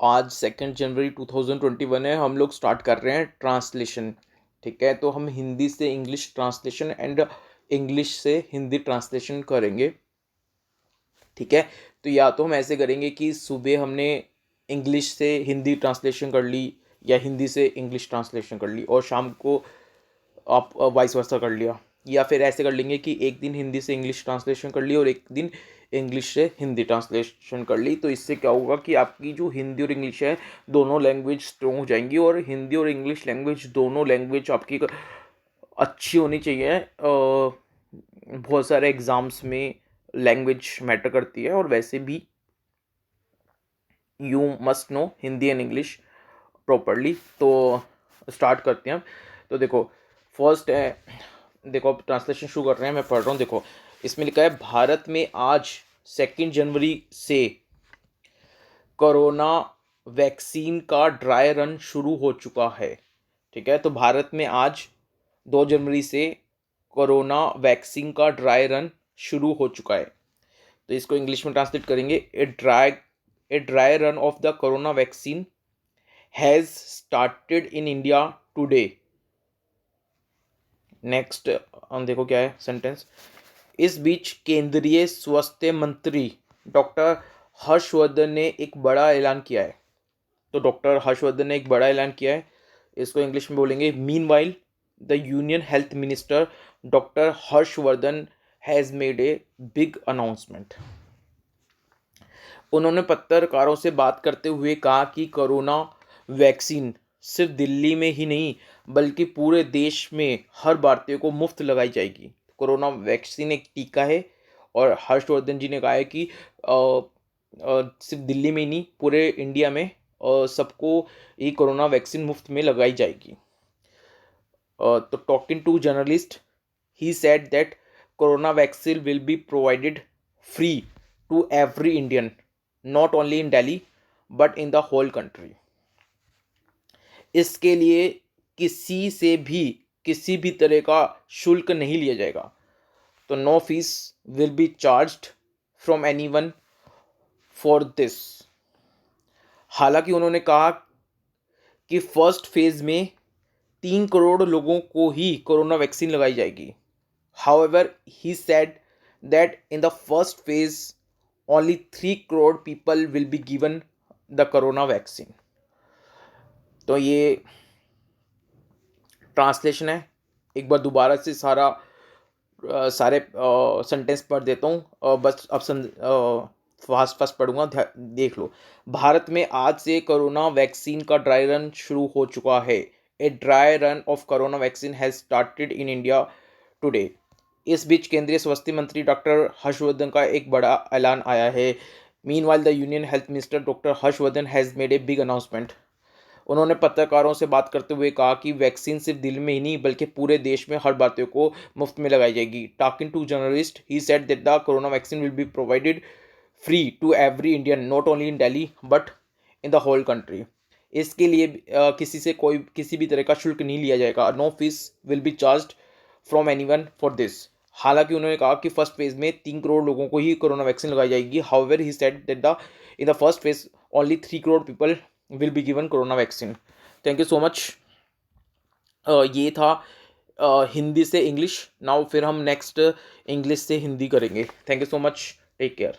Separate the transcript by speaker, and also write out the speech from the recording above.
Speaker 1: आज 2 जनवरी 2021 है। हम लोग स्टार्ट कर रहे हैं ट्रांसलेशन। ठीक है, तो हम हिंदी से इंग्लिश ट्रांसलेशन एंड इंग्लिश से हिंदी ट्रांसलेशन करेंगे। ठीक है, तो या तो हम ऐसे करेंगे कि सुबह हमने इंग्लिश से हिंदी ट्रांसलेशन कर ली या हिंदी से इंग्लिश ट्रांसलेशन कर ली और शाम को आप वाइस वर्सा कर लिया, या फिर ऐसे कर लेंगे कि एक दिन हिंदी से इंग्लिश ट्रांसलेशन कर ली और एक दिन इंग्लिश से हिंदी ट्रांसलेशन कर ली। तो इससे क्या होगा कि आपकी जो हिंदी और इंग्लिश है दोनों लैंग्वेज स्ट्रॉन्ग हो जाएंगी, और हिंदी और इंग्लिश लैंग्वेज दोनों लैंग्वेज आपकी अच्छी होनी चाहिए। बहुत सारे एग्ज़ाम्स में लैंग्वेज मैटर करती है, और वैसे भी you must know Hindi and English properly. तो स्टार्ट करते हैं। तो देखो, फर्स्ट है, देखो अब ट्रांसलेशन शुरू कर रहे हैं, मैं पढ़ रहा हूँ। देखो इसमें लिखा है, भारत में आज 2 जनवरी से कोरोना वैक्सीन का ड्राई रन शुरू हो चुका है। ठीक है, तो भारत में आज 2 जनवरी से कोरोना वैक्सीन का ड्राई रन शुरू हो चुका है। तो इसको इंग्लिश में ट्रांसलेट करेंगे, a dry run of the corona vaccine has started in India today. Next देखो क्या है सेंटेंस। इस बीच केंद्रीय स्वास्थ्य मंत्री डॉक्टर हर्षवर्धन ने एक बड़ा ऐलान किया है। तो डॉक्टर हर्षवर्धन ने एक बड़ा ऐलान किया है, इसको इंग्लिश में बोलेंगे, meanwhile the union health minister doctor Harshvardhan has made a big announcement. उन्होंने पत्रकारों से बात करते हुए कहा कि कोरोना वैक्सीन सिर्फ दिल्ली में ही नहीं बल्कि पूरे देश में हर भारतीय को मुफ्त लगाई जाएगी। कोरोना वैक्सीन एक टीका है, और हर्षवर्धन जी ने कहा है कि सिर्फ दिल्ली में ही नहीं पूरे इंडिया में सबको ये कोरोना वैक्सीन मुफ्त में लगाई जाएगी। तो talking to journalist he said that corona vaccine will be provided free to every Indian, not only in Delhi but in the whole country. इसके लिए किसी से भी किसी भी तरह का शुल्क नहीं लिया जाएगा। तो no fees will be charged from anyone for this. हालांकि उन्होंने कहा कि फर्स्ट फेज में 3 करोड़ लोगों को ही कोरोना वैक्सीन लगाई जाएगी। However he said that in the first phase only 3 crore people will be given the corona vaccine. तो ये ट्रांसलेशन है। एक बार दोबारा से सारे सेंटेंस पढ़ देता हूँ, बस अब फास्ट फास्ट पढ़ूंगा, देख लो। भारत में आज से कोरोना वैक्सीन का ड्राई रन शुरू हो चुका है। A dry run of corona vaccine has started in India today. इस बीच केंद्रीय स्वास्थ्य मंत्री डॉक्टर हर्षवर्धन का एक बड़ा ऐलान आया है। Meanwhile the union health minister doctor Harshvardhan has made a big announcement. उन्होंने पत्रकारों से बात करते हुए कहा कि वैक्सीन सिर्फ दिल्ली में ही नहीं बल्कि पूरे देश में हर भारतीय को मुफ्त में लगाई जाएगी। Talking to journalist he said that the corona vaccine will be provided free to every Indian, not only in Delhi but in the whole country. इसके लिए किसी भी तरह का शुल्क नहीं लिया जाएगा। No fees will be charged from anyone for this. हालांकि उन्होंने कहा कि फर्स्ट फेज में 3 करोड़ लोगों को ही कोरोना वैक्सीन लगाई जाएगी। However he said that the in the first phase only 3 crore people will be given corona vaccine. Thank you so much. ये था हिंदी से इंग्लिश। नाउ फिर हम नेक्स्ट इंग्लिश से हिंदी करेंगे। Thank you so much, take care.